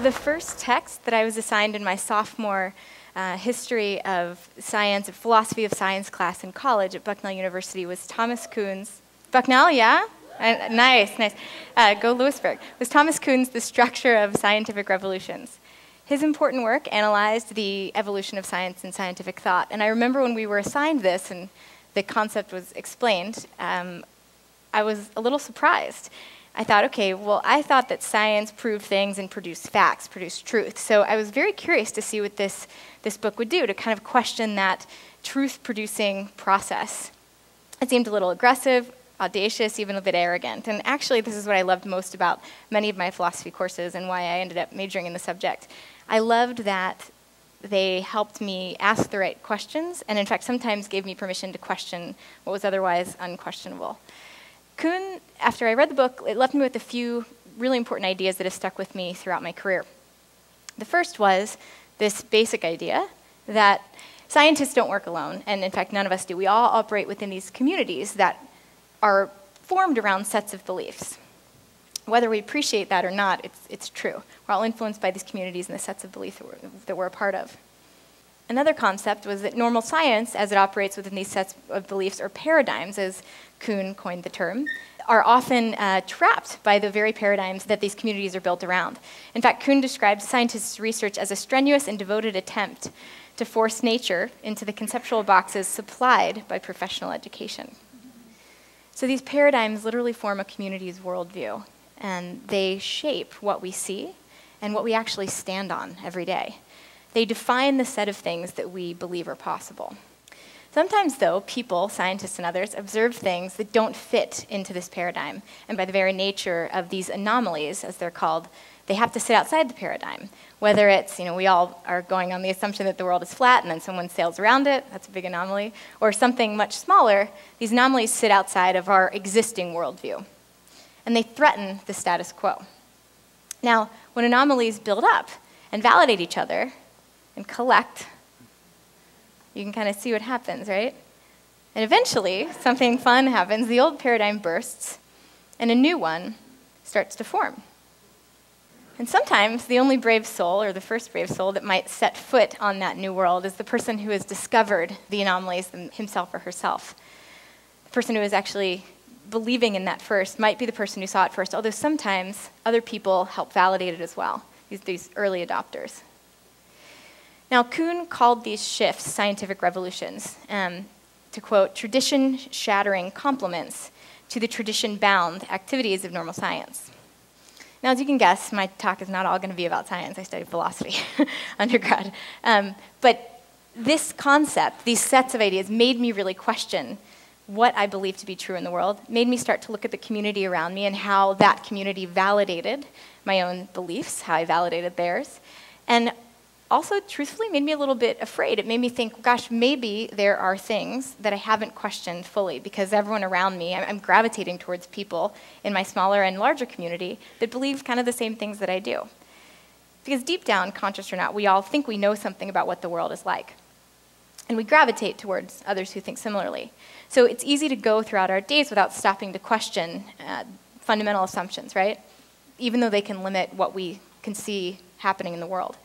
The first text that I was assigned in my sophomore history of science, philosophy of science class in college at Bucknell University was Thomas Kuhn's. Bucknell, yeah? Nice, nice. Go Lewisburg. Was Thomas Kuhn's The Structure of Scientific Revolutions. His important work analyzed the evolution of science and scientific thought. And I remember when we were assigned this and the concept was explained, I was a little surprised. I thought, okay, well, I thought that science proved things and produced facts, produced truth. So I was very curious to see what this book would do, to kind of question that truth-producing process. It seemed a little aggressive, audacious, even a bit arrogant. And actually, this is what I loved most about many of my philosophy courses and why I ended up majoring in the subject. I loved that they helped me ask the right questions, and in fact, sometimes gave me permission to question what was otherwise unquestionable. Kuhn, after I read the book, it left me with a few really important ideas that have stuck with me throughout my career. The first was this basic idea that scientists don't work alone, and in fact, none of us do. We all operate within these communities that are formed around sets of beliefs. Whether we appreciate that or not, it's true. We're all influenced by these communities and the sets of beliefs that we're a part of. Another concept was that normal science, as it operates within these sets of beliefs or paradigms, as Kuhn coined the term, are often trapped by the very paradigms that these communities are built around. In fact, Kuhn describes scientists' research as a strenuous and devoted attempt to force nature into the conceptual boxes supplied by professional education. So these paradigms literally form a community's worldview, and they shape what we see and what we actually stand on every day. They define the set of things that we believe are possible. Sometimes, though, people, scientists and others, observe things that don't fit into this paradigm. And by the very nature of these anomalies, as they're called, they have to sit outside the paradigm. Whether it's, we all are going on the assumption that the world is flat and then someone sails around it, that's a big anomaly, or something much smaller, these anomalies sit outside of our existing worldview. And they threaten the status quo. Now, when anomalies build up and validate each other and collect, you can kind of see what happens, right? And eventually, something fun happens. The old paradigm bursts, and a new one starts to form. And sometimes, the only brave soul, or the first brave soul, that might set foot on that new world is the person who has discovered the anomalies himself or herself. The person who is actually believing in that first might be the person who saw it first, although sometimes other people help validate it as well, these early adopters. Now, Kuhn called these shifts scientific revolutions, to quote, tradition-shattering complements to the tradition-bound activities of normal science. Now, as you can guess, my talk is not all going to be about science. I studied philosophy undergrad. But this concept, these sets of ideas, made me really question what I believe to be true in the world, made me start to look at the community around me and how that community validated my own beliefs, how I validated theirs, and also, truthfully, made me a little bit afraid. It made me think, gosh, maybe there are things that I haven't questioned fully because everyone around me, I'm gravitating towards people in my smaller and larger community that believe kind of the same things that I do. Because deep down, conscious or not, we all think we know something about what the world is like. And we gravitate towards others who think similarly. So it's easy to go throughout our days without stopping to question fundamental assumptions, right? Even though they can limit what we can see happening in the world.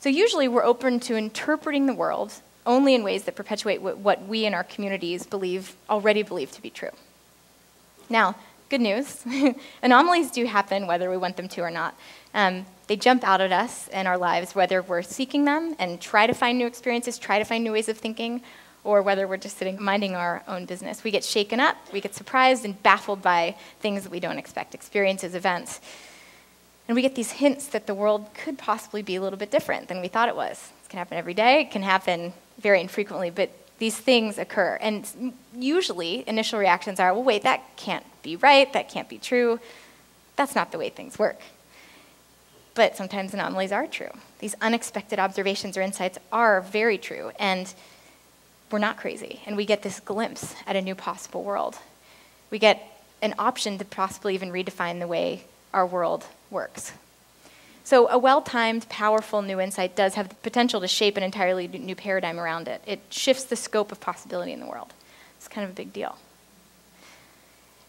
So usually we're open to interpreting the world only in ways that perpetuate what we in our communities already believe to be true. Now, good news, anomalies do happen whether we want them to or not. They jump out at us in our lives, whether we're seeking them and try to find new experiences, try to find new ways of thinking, or whether we're just sitting minding our own business. We get shaken up, we get surprised and baffled by things that we don't expect, experiences, events. And we get these hints that the world could possibly be a little bit different than we thought it was. It can happen every day, it can happen very infrequently, but these things occur. And usually, initial reactions are, well, wait, that can't be right, that can't be true. That's not the way things work. But sometimes anomalies are true. These unexpected observations or insights are very true, and we're not crazy. And we get this glimpse at a new possible world. We get an option to possibly even redefine the way our world works. So a well-timed, powerful new insight does have the potential to shape an entirely new paradigm around it. It shifts the scope of possibility in the world. It's kind of a big deal.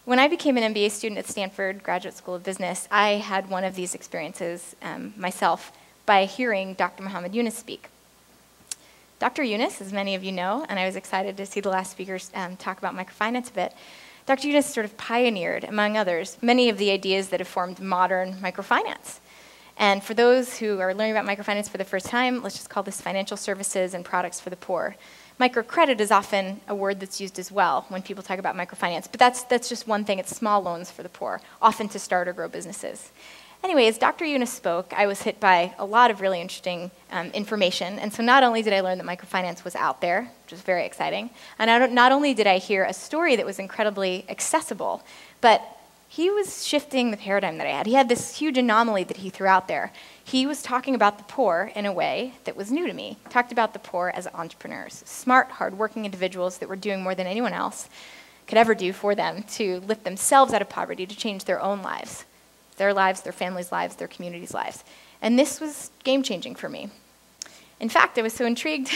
When I became an MBA student at Stanford Graduate School of Business, I had one of these experiences myself by hearing Dr. Muhammad Yunus speak. Dr. Yunus, as many of you know, and I was excited to see the last speakers talk about microfinance a bit, Dr. Yunus sort of pioneered, among others, many of the ideas that have formed modern microfinance. And for those who are learning about microfinance for the first time, let's just call this financial services and products for the poor. Microcredit is often a word that's used as well when people talk about microfinance, but that's just one thing. It's small loans for the poor, often to start or grow businesses. Anyway, as Dr. Yunus spoke, I was hit by a lot of really interesting information. And so not only did I learn that microfinance was out there, which was very exciting, and not only did I hear a story that was incredibly accessible, but he was shifting the paradigm that I had. He had this huge anomaly that he threw out there. He was talking about the poor in a way that was new to me. He talked about the poor as entrepreneurs, smart, hardworking individuals that were doing more than anyone else could ever do for them to lift themselves out of poverty, to change their own lives. Their lives, their families' lives, their communities' lives. And this was game-changing for me. In fact, I was so intrigued.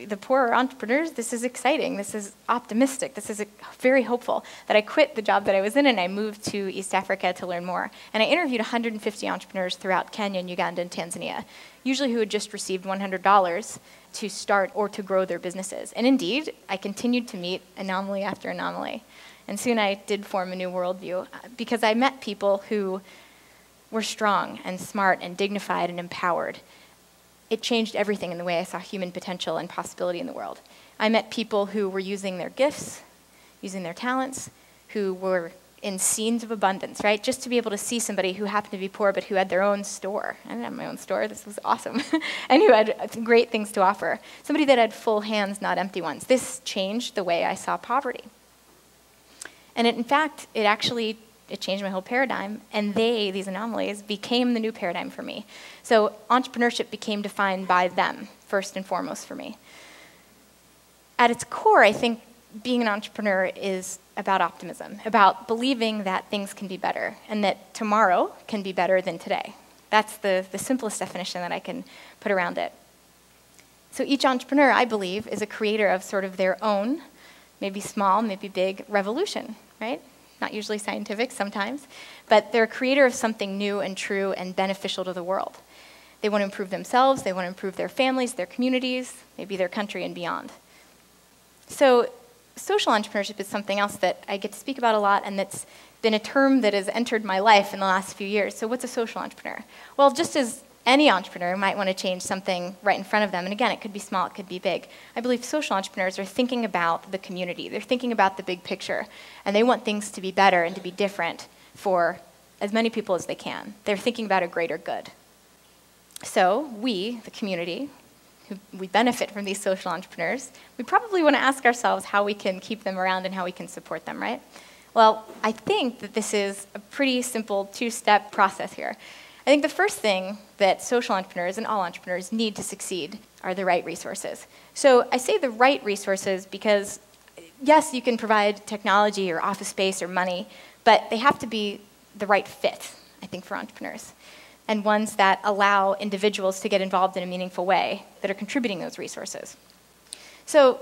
The poor entrepreneurs, this is exciting, this is optimistic, this is very hopeful, that I quit the job that I was in and I moved to East Africa to learn more. And I interviewed 150 entrepreneurs throughout Kenya, and Uganda, and Tanzania, usually who had just received $100 to start or to grow their businesses. And indeed, I continued to meet anomaly after anomaly. And soon I did form a new worldview because I met people who were strong and smart and dignified and empowered. It changed everything in the way I saw human potential and possibility in the world. I met people who were using their gifts, using their talents, who were in scenes of abundance, right? Just to be able to see somebody who happened to be poor but who had their own store. I didn't have my own store, this was awesome. And who had great things to offer. Somebody that had full hands, not empty ones. This changed the way I saw poverty. And in fact, it changed my whole paradigm, and these anomalies, became the new paradigm for me. So entrepreneurship became defined by them, first and foremost for me. At its core, I think being an entrepreneur is about optimism, about believing that things can be better, and that tomorrow can be better than today. That's the simplest definition that I can put around it. So each entrepreneur, I believe, is a creator of sort of their own, maybe small, maybe big, revolution, right? Not usually scientific sometimes, but they're a creator of something new and true and beneficial to the world. They want to improve themselves, they want to improve their families, their communities, maybe their country and beyond. So social entrepreneurship is something else that I get to speak about a lot, and that's been a term that has entered my life in the last few years. So what's a social entrepreneur? Well, just as any entrepreneur might want to change something right in front of them, and again, it could be small, it could be big. I believe social entrepreneurs are thinking about the community. They're thinking about the big picture, and they want things to be better and to be different for as many people as they can. They're thinking about a greater good. So we, the community, we benefit from these social entrepreneurs. We probably want to ask ourselves how we can keep them around and how we can support them, right? Well, I think that this is a pretty simple two-step process here. I think the first thing that social entrepreneurs and all entrepreneurs need to succeed are the right resources. So I say the right resources because, yes, you can provide technology or office space or money, but they have to be the right fit, I think, for entrepreneurs, and ones that allow individuals to get involved in a meaningful way that are contributing those resources. So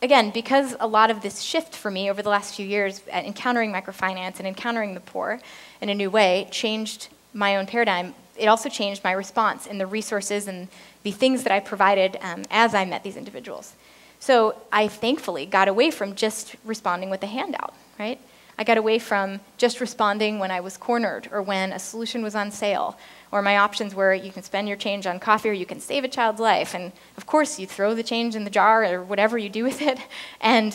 again, because a lot of this shift for me over the last few years at encountering microfinance and encountering the poor in a new way changed my own paradigm, it also changed my response in the resources and the things that I provided as I met these individuals. So I thankfully got away from just responding with a handout, right? I got away from just responding when I was cornered or when a solution was on sale, or my options were you can spend your change on coffee or you can save a child's life. And of course, you throw the change in the jar or whatever you do with it and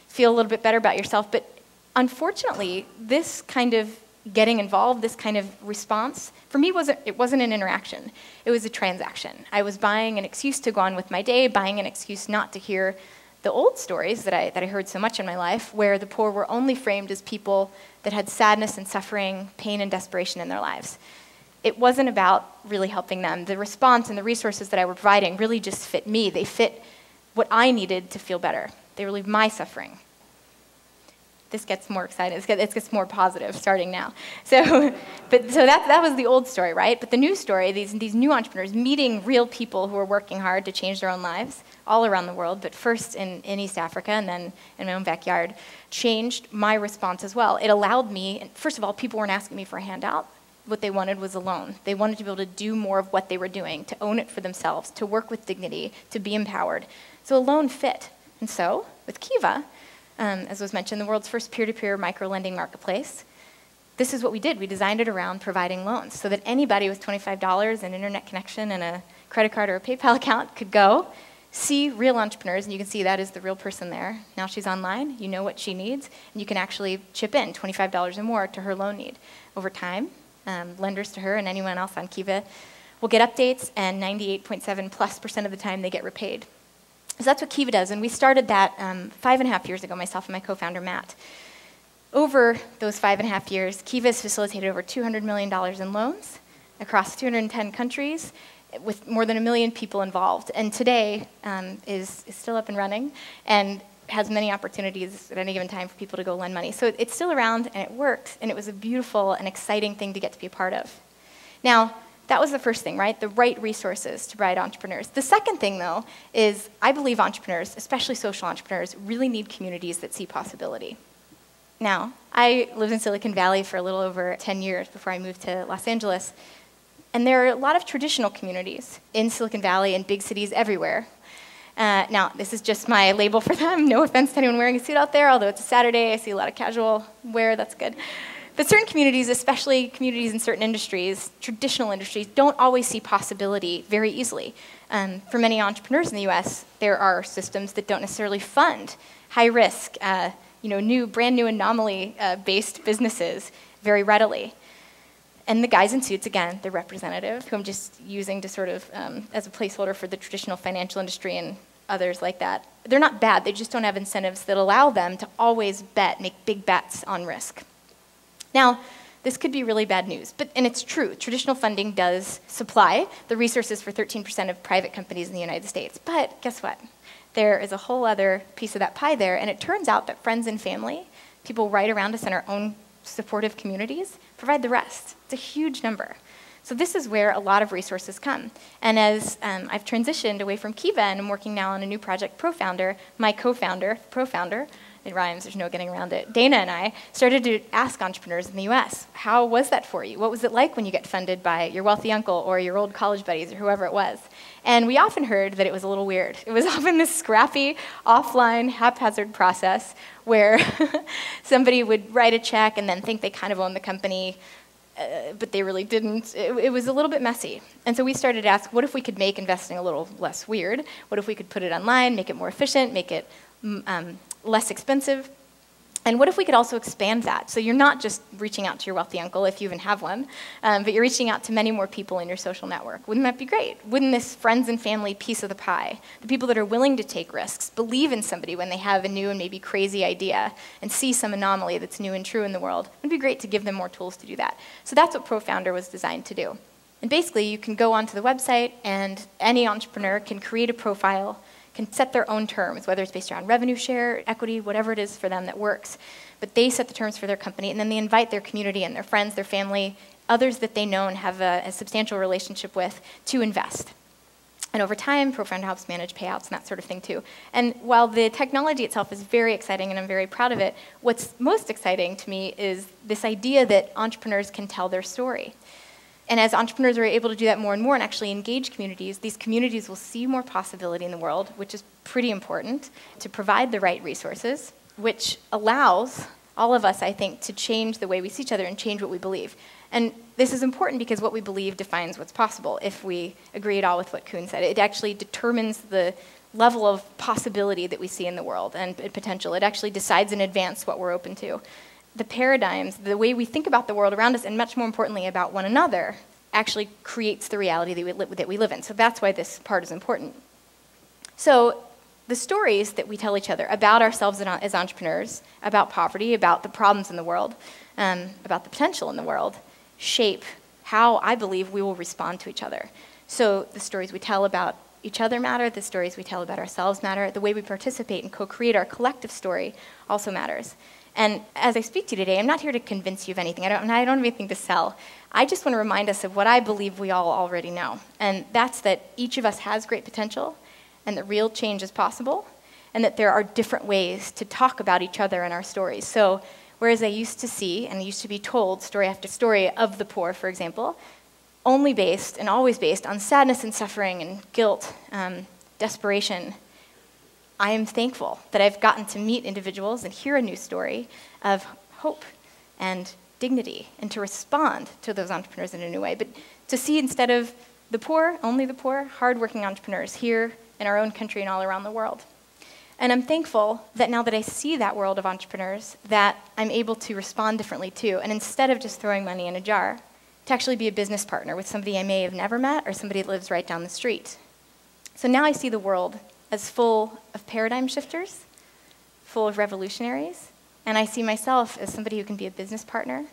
feel a little bit better about yourself. But unfortunately, this kind of getting involved, this kind of response, for me, it wasn't an interaction. It was a transaction. I was buying an excuse to go on with my day, buying an excuse not to hear the old stories that I heard so much in my life, where the poor were only framed as people that had sadness and suffering, pain and desperation in their lives. It wasn't about really helping them. The response and the resources that I were providing really just fit me. They fit what I needed to feel better. They relieved my suffering. this gets more exciting. It gets more positive starting now. So that was the old story, right? But the new story, these new entrepreneurs meeting real people who are working hard to change their own lives all around the world, but first in East Africa and then in my own backyard, changed my response as well. It allowed me, first of all, people weren't asking me for a handout. What they wanted was a loan. They wanted to be able to do more of what they were doing, to own it for themselves, to work with dignity, to be empowered. So a loan fit. And so with Kiva, as was mentioned, the world's first peer-to-peer micro-lending marketplace, this is what we did. We designed it around providing loans so that anybody with $25 and internet connection and a credit card or a PayPal account could go, see real entrepreneurs, and you can see that is the real person there. Now she's online, you know what she needs, and you can actually chip in $25 or more to her loan need. Over time, lenders to her and anyone else on Kiva will get updates, and 98.7+% of the time they get repaid. So that's what Kiva does, and we started that 5.5 years ago, myself and my co-founder, Matt. Over those 5.5 years, Kiva has facilitated over $200 million in loans across 210 countries with more than 1 million people involved. And today is still up and running and has many opportunities at any given time for people to go lend money. So it's still around, and it worked, and it was a beautiful and exciting thing to get to be a part of. Now, that was the first thing, right? The right resources to provide entrepreneurs. The second thing, though, is I believe entrepreneurs, especially social entrepreneurs, really need communities that see possibility. Now, I lived in Silicon Valley for a little over 10 years before I moved to Los Angeles, and there are a lot of traditional communities in Silicon Valley and big cities everywhere. Now, this is just my label for them. No offense to anyone wearing a suit out there, although it's a Saturday. I see a lot of casual wear. That's good. But certain communities, especially communities in certain industries, traditional industries, don't always see possibility very easily. For many entrepreneurs in the U.S., there are systems that don't necessarily fund high-risk, brand new anomaly-based businesses very readily. And the guys in suits, again, they're representative, who I'm just using to sort of as a placeholder for the traditional financial industry and others like that. They're not bad. They just don't have incentives that allow them to always make big bets on risk. Now, this could be really bad news, and it's true. Traditional funding does supply the resources for 13% of private companies in the United States. But guess what? There is a whole other piece of that pie there, and it turns out that friends and family, people right around us in our own supportive communities, provide the rest. It's a huge number. So this is where a lot of resources come. And as I've transitioned away from Kiva and I'm working now on a new project, ProFounder, my co-founder, ProFounder, it rhymes, there's no getting around it, Dana and I started to ask entrepreneurs in the US, how was that for you? What was it like when you get funded by your wealthy uncle or your old college buddies or whoever it was? And we often heard that it was a little weird. It was often this scrappy, offline, haphazard process where somebody would write a check and then think they kind of owned the company, but they really didn't. It was a little bit messy. And so we started to ask, what if we could make investing a little less weird? What if we could put it online, make it more efficient, make it less expensive? And what if we could also expand that? So you're not just reaching out to your wealthy uncle, if you even have one, but you're reaching out to many more people in your social network. Wouldn't that be great? Wouldn't this friends and family piece of the pie, the people that are willing to take risks, believe in somebody when they have a new and maybe crazy idea and see some anomaly that's new and true in the world, it would be great to give them more tools to do that. So that's what ProFounder was designed to do. And basically, you can go onto the website, and any entrepreneur can create a profile, can set their own terms, whether it's based around revenue share, equity, whatever it is for them that works. But they set the terms for their company, and then they invite their community and their friends, their family, others that they know and have a substantial relationship with to invest. And over time, ProFounder helps manage payouts and that sort of thing too. And while the technology itself is very exciting and I'm very proud of it, what's most exciting to me is this idea that entrepreneurs can tell their story. And as entrepreneurs are able to do that more and more and actually engage communities, these communities will see more possibility in the world, which is pretty important, to provide the right resources, which allows all of us, I think, to change the way we see each other and change what we believe. And this is important because what we believe defines what's possible. If we agree at all with what Kuhn said, it actually determines the level of possibility that we see in the world and potential. It actually decides in advance what we're open to. The paradigms, the way we think about the world around us, and much more importantly about one another, actually creates the reality that we live in. So that's why this part is important. So the stories that we tell each other about ourselves as entrepreneurs, about poverty, about the problems in the world, about the potential in the world, shape how I believe we will respond to each other. So the stories we tell about each other matter, the stories we tell about ourselves matter, the way we participate and co-create our collective story also matters. And as I speak to you today, I'm not here to convince you of anything. I don't have anything to sell. I just want to remind us of what I believe we all already know. And that's that each of us has great potential, and that real change is possible, and that there are different ways to talk about each other and our stories. So whereas I used to see and used to be told story after story of the poor, for example, only based and always based on sadness and suffering and guilt, desperation, I am thankful that I've gotten to meet individuals and hear a new story of hope and dignity, and to respond to those entrepreneurs in a new way. But to see, instead of the poor, only the poor, hardworking entrepreneurs here in our own country and all around the world. And I'm thankful that now that I see that world of entrepreneurs, that I'm able to respond differently too. And instead of just throwing money in a jar, to actually be a business partner with somebody I may have never met or somebody that lives right down the street. So now I see the world as full of paradigm shifters, full of revolutionaries, and I see myself as somebody who can be a business partner,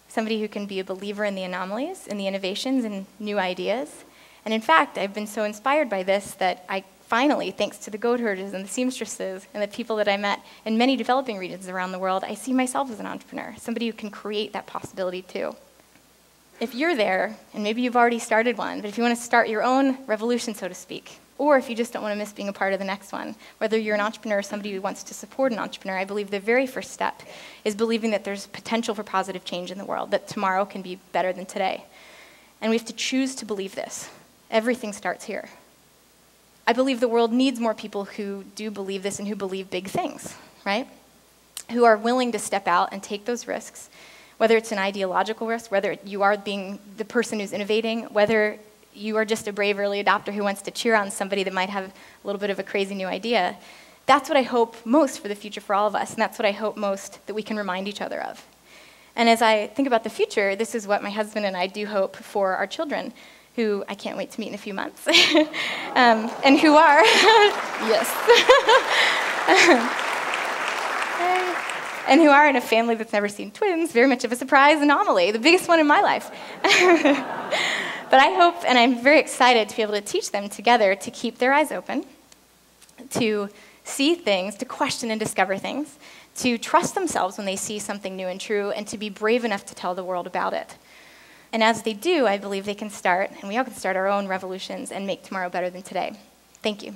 somebody who can be a believer in the anomalies, in the innovations and new ideas. And in fact, I've been so inspired by this that I finally, thanks to the goat herders and the seamstresses and the people that I met in many developing regions around the world, I see myself as an entrepreneur, somebody who can create that possibility too. If you're there, and maybe you've already started one, but if you want to start your own revolution, so to speak, or if you just don't want to miss being a part of the next one, whether you're an entrepreneur or somebody who wants to support an entrepreneur, I believe the very first step is believing that there's potential for positive change in the world, that tomorrow can be better than today. And we have to choose to believe this. Everything starts here. I believe the world needs more people who do believe this and who believe big things, right? Who are willing to step out and take those risks, whether it's an ideological risk, whether you are being the person who's innovating, whether you are just a brave early adopter who wants to cheer on somebody that might have a little bit of a crazy new idea. That's what I hope most for the future for all of us, and that's what I hope most that we can remind each other of. And as I think about the future, this is what my husband and I do hope for our children, who I can't wait to meet in a few months, and who are, yes, and who are in a family that's never seen twins, very much of a surprise anomaly, the biggest one in my life. But I hope, and I'm very excited to be able to teach them together to keep their eyes open, to see things, to question and discover things, to trust themselves when they see something new and true, and to be brave enough to tell the world about it. And as they do, I believe they can start, and we all can start our own revolutions and make tomorrow better than today. Thank you.